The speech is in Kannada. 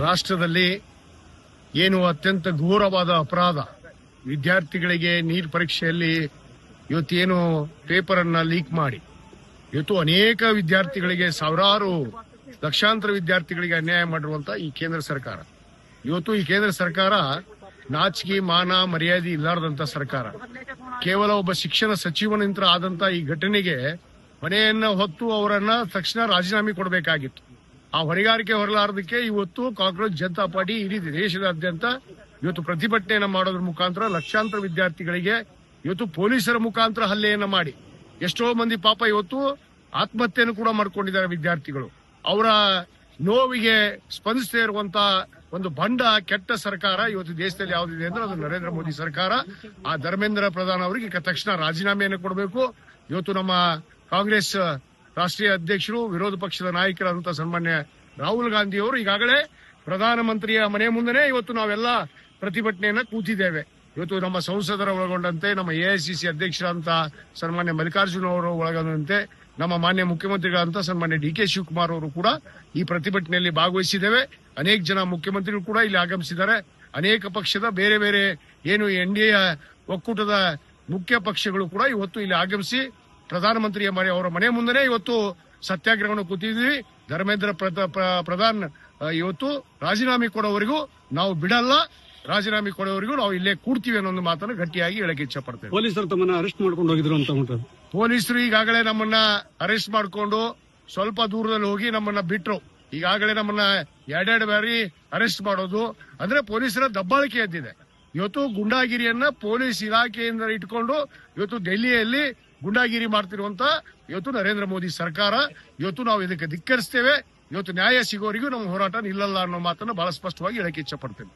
ರಾಷ್ಟ್ರದಲ್ಲಿ ಏನು ಅತ್ಯಂತ ಘೋರವಾದ ಅಪರಾಧ, ವಿದ್ಯಾರ್ಥಿಗಳಿಗೆ ನೀಟ್ ಪರೀಕ್ಷೆಯಲ್ಲಿ ಇವತ್ತೇನು ಪೇಪರ್ ಅನ್ನ ಲೀಕ್ ಮಾಡಿ ಇವತ್ತು ಅನೇಕ ವಿದ್ಯಾರ್ಥಿಗಳಿಗೆ ಸಾವಿರಾರು ಲಕ್ಷಾಂತರ ವಿದ್ಯಾರ್ಥಿಗಳಿಗೆ ಅನ್ಯಾಯ ಮಾಡಿರುವಂತ ಈ ಕೇಂದ್ರ ಸರ್ಕಾರ, ಇವತ್ತು ಈ ಕೇಂದ್ರ ಸರ್ಕಾರ ನಾಚಿಕೆ ಮಾನ ಮರ್ಯಾದೆ ಇಲ್ಲಾರದಂತ ಸರ್ಕಾರ. ಕೇವಲ ಒಬ್ಬ ಶಿಕ್ಷಣ ಸಚಿವನಿಂದ ಆದಂತ ಈ ಘಟನೆಗೆ ಮನೆಯನ್ನ ಹೊತ್ತು ಅವರನ್ನ ತಕ್ಷಣ ರಾಜೀನಾಮೆ ಕೊಡಬೇಕಾಗಿತ್ತು. ಆ ಹೊಣೆಗಾರಿಕೆ ಹೊರಲಾರದಕ್ಕೆ ಇವತ್ತು ಕಾಂಗ್ರೆಸ್ ಜನತಾ ಪಾರ್ಟಿ ಇಡೀ ದೇಶದಾದ್ಯಂತ ಇವತ್ತು ಪ್ರತಿಭಟನೆಯನ್ನ ಮಾಡೋದ್ರ ಮುಖಾಂತರ ಲಕ್ಷಾಂತರ ವಿದ್ಯಾರ್ಥಿಗಳಿಗೆ ಇವತ್ತು ಪೊಲೀಸರ ಮುಖಾಂತರ ಹಲ್ಲೆಯನ್ನ ಮಾಡಿ ಎಷ್ಟೋ ಮಂದಿ ಪಾಪ ಇವತ್ತು ಆತ್ಮಹತ್ಯೆಯನ್ನು ಕೂಡ ಮಾಡ್ಕೊಂಡಿದ್ದಾರೆ ವಿದ್ಯಾರ್ಥಿಗಳು. ಅವರ ನೋವಿಗೆ ಸ್ಪಂದಿಸದೇ ಇರುವಂತ ಒಂದು ಬಂಡ ಕೆಟ್ಟ ಸರ್ಕಾರ ಇವತ್ತು ದೇಶದಲ್ಲಿ ಯಾವುದಿದೆ ಅಂದ್ರೆ ಅದು ನರೇಂದ್ರ ಮೋದಿ ಸರ್ಕಾರ. ಆ ಧರ್ಮೇಂದ್ರ ಪ್ರಧಾನ್ ಅವರಿಗೆ ತಕ್ಷಣ ರಾಜೀನಾಮೆಯನ್ನು ಕೊಡಬೇಕು. ಇವತ್ತು ನಮ್ಮ ಕಾಂಗ್ರೆಸ್ ರಾಷ್ಟ್ರೀಯ ಅಧ್ಯಕ್ಷರು, ವಿರೋಧ ಪಕ್ಷದ ನಾಯಕರಾದಂತಹ ಸನ್ಮಾನ್ಯ ರಾಹುಲ್ ಗಾಂಧಿ ಅವರು ಈಗಾಗಲೇ ಪ್ರಧಾನಮಂತ್ರಿಯ ಮನೆ ಮುಂದೆನೆ ಇವತ್ತು ನಾವೆಲ್ಲ ಪ್ರತಿಭಟನೆಯನ್ನ ಕೂತಿದ್ದೇವೆ. ಇವತ್ತು ನಮ್ಮ ಸಂಸದರ ಒಳಗೊಂಡಂತೆ ನಮ್ಮ ಎಐಸಿಸಿ ಅಧ್ಯಕ್ಷರಾದಂತ ಸನ್ಮಾನ್ಯ ಮಲ್ಲಿಕಾರ್ಜುನ ಅವರು ಒಳಗೊಂಡಂತೆ ನಮ್ಮ ಮಾನ್ಯ ಮುಖ್ಯಮಂತ್ರಿಗಳಂತ ಸನ್ಮಾನ್ಯ ಡಿ ಕೆ ಶಿವಕುಮಾರ್ ಅವರು ಕೂಡ ಈ ಪ್ರತಿಭಟನೆಯಲ್ಲಿ ಭಾಗವಹಿಸಿದ್ದೇವೆ. ಅನೇಕ ಜನ ಮುಖ್ಯಮಂತ್ರಿಗಳು ಕೂಡ ಇಲ್ಲಿ ಆಗಮಿಸಿದ್ದಾರೆ. ಅನೇಕ ಪಕ್ಷದ ಬೇರೆ ಬೇರೆ ಏನು ಎನ್ಡಿಎ ಒಕ್ಕೂಟದ ಮುಖ್ಯ ಪಕ್ಷಗಳು ಕೂಡ ಇವತ್ತು ಇಲ್ಲಿ ಆಗಮಿಸಿ ಪ್ರಧಾನಮಂತ್ರಿಯ ಅವರ ಮನೆ ಮುಂದೆ ಇವತ್ತು ಸತ್ಯಾಗ್ರಹವನ್ನು ಕೂತಿದ್ವಿ. ಧರ್ಮೇಂದ್ರ ಪ್ರಧಾನ್ ಇವತ್ತು ರಾಜೀನಾಮೆ ಕೊಡೋವರೆಗೂ ನಾವು ಬಿಡಲ್ಲ, ರಾಜೀನಾಮೆ ಕೊಡೋವರೆಗೂ ನಾವು ಇಲ್ಲೇ ಕೂಡ್ತೀವಿ ಅನ್ನೋ ಒಂದು ಮಾತನ್ನು ಗಟ್ಟಿಯಾಗಿ ಹೇಳಕ್ಕೆ ಇಚ್ಛಪಡ್ತೇವೆ. ಪೊಲೀಸರು ತಮ್ಮನ್ನ ಅರೆಸ್ಟ್ ಮಾಡ್ಕೊಂಡು ಹೋಗಿದ್ರು ಅಂತ ಪೊಲೀಸರು ಈಗಾಗಲೇ ನಮ್ಮನ್ನ ಅರೆಸ್ಟ್ ಮಾಡಿಕೊಂಡು ಸ್ವಲ್ಪ ದೂರದಲ್ಲಿ ಹೋಗಿ ನಮ್ಮನ್ನ ಬಿಟ್ರು. ಈಗಾಗಲೇ ನಮ್ಮನ್ನ ಎರಡೆರಡು ಬಾರಿ ಅರೆಸ್ಟ್ ಮಾಡೋದು ಅಂದ್ರೆ ಪೊಲೀಸರ ದಬ್ಬಾಳಿಕೆ ಎದ್ದಿದೆ. ಇವತ್ತು ಗುಂಡಾಗಿರಿಯನ್ನ ಪೊಲೀಸ್ ಇಲಾಖೆಯಿಂದ ಇಟ್ಕೊಂಡು ಇವತ್ತು ಡೆಲ್ಲಿಯಲ್ಲಿ ಗುಂಡಾಗಿರಿ ಮಾಡ್ತಿರುವಂತ ಇವತ್ತು ನರೇಂದ್ರ ಮೋದಿ ಸರ್ಕಾರ. ಇವತ್ತು ನಾವು ಇದಕ್ಕೆ ಧಿಕ್ಕರಿಸ್ತೇವೆ. ಇವತ್ತು ನ್ಯಾಯ ಸಿಗೋರಿಗೂ ನಮ್ಮ ಹೋರಾಟ ನಿಲ್ಲಲ್ಲ ಅನ್ನೋ ಮಾತನ್ನು ಬಹಳ ಸ್ಪಷ್ಟವಾಗಿ ಹೇಳಕ್ಕೆ ಇಚ್ಛಪಡ್ತೇನೆ.